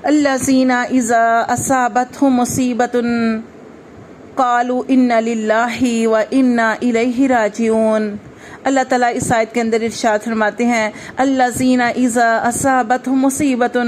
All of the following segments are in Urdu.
الذین اذا اصابتهم مصیبۃ قالوا انا للہ و انا الیہ راجعون۔ اللہ تعالیٰ اس آیت کے اندر ارشاد فرماتے ہیں الذین اذا اصابتهم مصیبۃ،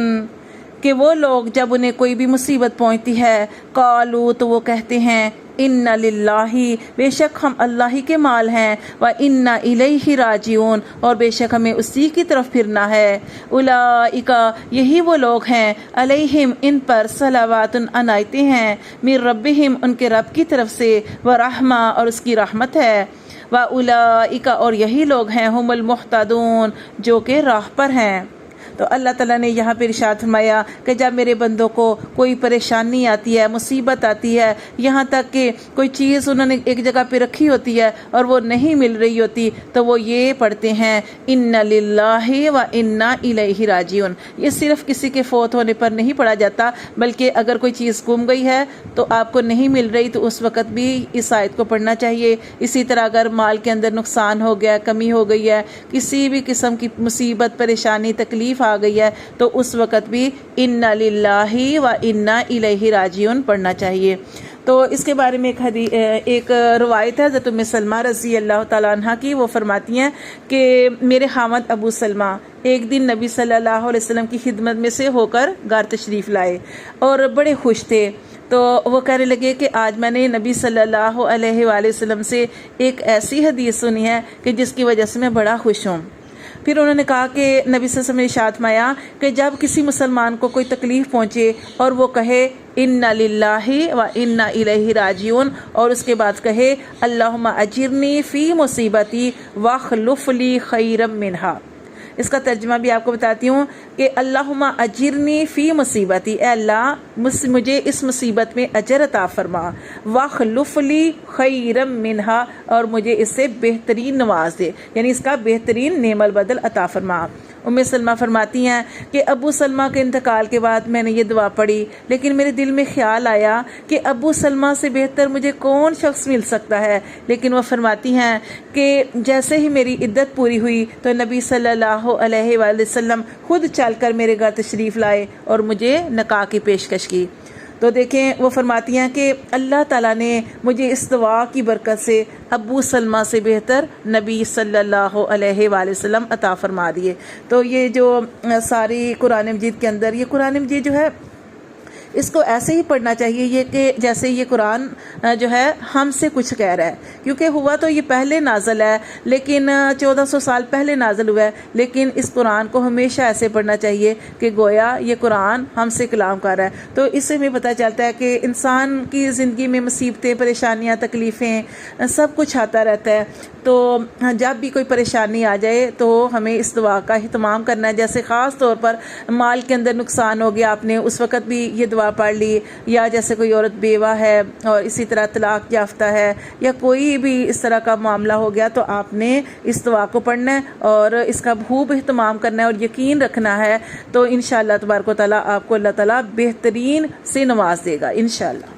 کہ وہ لوگ جب انہیں کوئی بھی مصیبت پہنچتی ہے قالوا، تو وہ کہتے ہیں انا للہ، بے شک ہم اللہ ہی کے مال ہیں، و انا الیہ راجعون، اور بے شک ہمیں اسی کی طرف پھرنا ہے۔ اولئک، یہی وہ لوگ ہیں، علیہم، ان پر، صلوات، عنایتیں ہیں، من ربہم، ان کے رب کی طرف سے، ورحمہ، اور اس کی رحمت ہے، واولئک، اور یہی لوگ ہیں، ہم المہتدون، جو کہ راہ پر ہیں۔ تو اللہ تعالیٰ نے یہاں پہ ارشاد فرمایا کہ جب میرے بندوں کو کوئی پریشانی آتی ہے، مصیبت آتی ہے، یہاں تک کہ کوئی چیز انہوں نے ایک جگہ پہ رکھی ہوتی ہے اور وہ نہیں مل رہی ہوتی، تو وہ یہ پڑھتے ہیں انا للہ و انا الیہ راجعون۔ یہ صرف کسی کے فوت ہونے پر نہیں پڑھا جاتا، بلکہ اگر کوئی چیز گم گئی ہے تو آپ کو نہیں مل رہی تو اس وقت بھی اس آیت کو پڑھنا چاہیے۔ اسی طرح اگر مال کے اندر نقصان ہو گیا، کمی ہو گئی ہے، کسی بھی قسم کی مصیبت، پریشانی، تکلیف آ گئی ہے، تو اس وقت بھی انا للہ و انا الیہ راجعون پڑھنا چاہیے۔ تو اس کے بارے میں ایک روایت ہے حضرت ام سلمہ رضی اللہ تعالیٰ عنہ کی، وہ فرماتی ہیں کہ میرے خاوند ابو سلمہ ایک دن نبی صلی اللہ علیہ وسلم کی خدمت میں سے ہو کر گھر تشریف لائے اور بڑے خوش تھے۔ تو وہ کہنے لگے کہ آج میں نے نبی صلی اللہ علیہ وآلہ وسلم سے ایک ایسی حدیث سنی ہے کہ جس کی وجہ سے میں بڑا خوش ہوں۔ پھر انہوں نے کہا کہ نبی صلی اللہ علیہ وسلم نے ارشاد فرمایا کہ جب کسی مسلمان کو کوئی تکلیف پہنچے اور وہ کہے انا للہ و انا الیہ راجعون، اور اس کے بعد کہے اللہم اجرنی فی مصیبتی واخلف لی خیرا منہا۔ اس کا ترجمہ بھی آپ کو بتاتی ہوں کہ اللہم اجرنی فی مصیبتی، اے اللہ مجھے اس مصیبت میں اجر عطا فرما، واخلف لی خیرا منہا، اور مجھے اس سے بہترین نواز دے، یعنی اس کا بہترین نعم البدل عطا فرما۔ ام سلمہ فرماتی ہیں کہ ابو سلمہ کے انتقال کے بعد میں نے یہ دعا پڑھی، لیکن میرے دل میں خیال آیا کہ ابو سلمہ سے بہتر مجھے کون شخص مل سکتا ہے، لیکن وہ فرماتی ہیں کہ جیسے ہی میری عدت پوری ہوئی تو نبی صلی اللہ علیہ وآلہ وسلم خود چل کر میرے گھر تشریف لائے اور مجھے نکاح کی پیشکش کی۔ تو دیکھیں وہ فرماتی ہیں کہ اللہ تعالیٰ نے مجھے اس دعا کی برکت سے ابو سلمہ سے بہتر نبی صلی اللہ علیہ وآلہ وسلم عطا فرما دیے۔ تو یہ جو ساری قرآن مجید کے اندر، یہ قرآن مجید جو ہے اس کو ایسے ہی پڑھنا چاہیے، یہ کہ جیسے یہ قرآن جو ہے ہم سے کچھ کہہ رہا ہے، کیونکہ ہوا تو یہ پہلے نازل ہے، لیکن 1400 سال پہلے نازل ہوا ہے، لیکن اس قرآن کو ہمیشہ ایسے پڑھنا چاہیے کہ گویا یہ قرآن ہم سے کلام کر رہا ہے۔ تو اس سے ہمیں پتہ چلتا ہے کہ انسان کی زندگی میں مصیبتیں، پریشانیاں، تکلیفیں، سب کچھ آتا رہتا ہے، تو جب بھی کوئی پریشانی آ جائے تو ہمیں اس دعا کا اہتمام کرنا ہے۔ جیسے خاص طور پر مال کے اندر نقصان ہو گیا، آپ نے اس وقت بھی یہ دعا پڑھ لی، یا جیسے کوئی عورت بیوہ ہے اور اسی طرح طلاق یافتہ ہے، یا کوئی بھی اس طرح کا معاملہ ہو گیا، تو آپ نے اس دعا کو پڑھنا ہے اور اس کا خوب اہتمام کرنا ہے اور یقین رکھنا ہے، تو انشاءاللہ تبارک و تعالیٰ آپ کو اللہ تعالیٰ بہترین سے نواز دے گا انشاءاللہ۔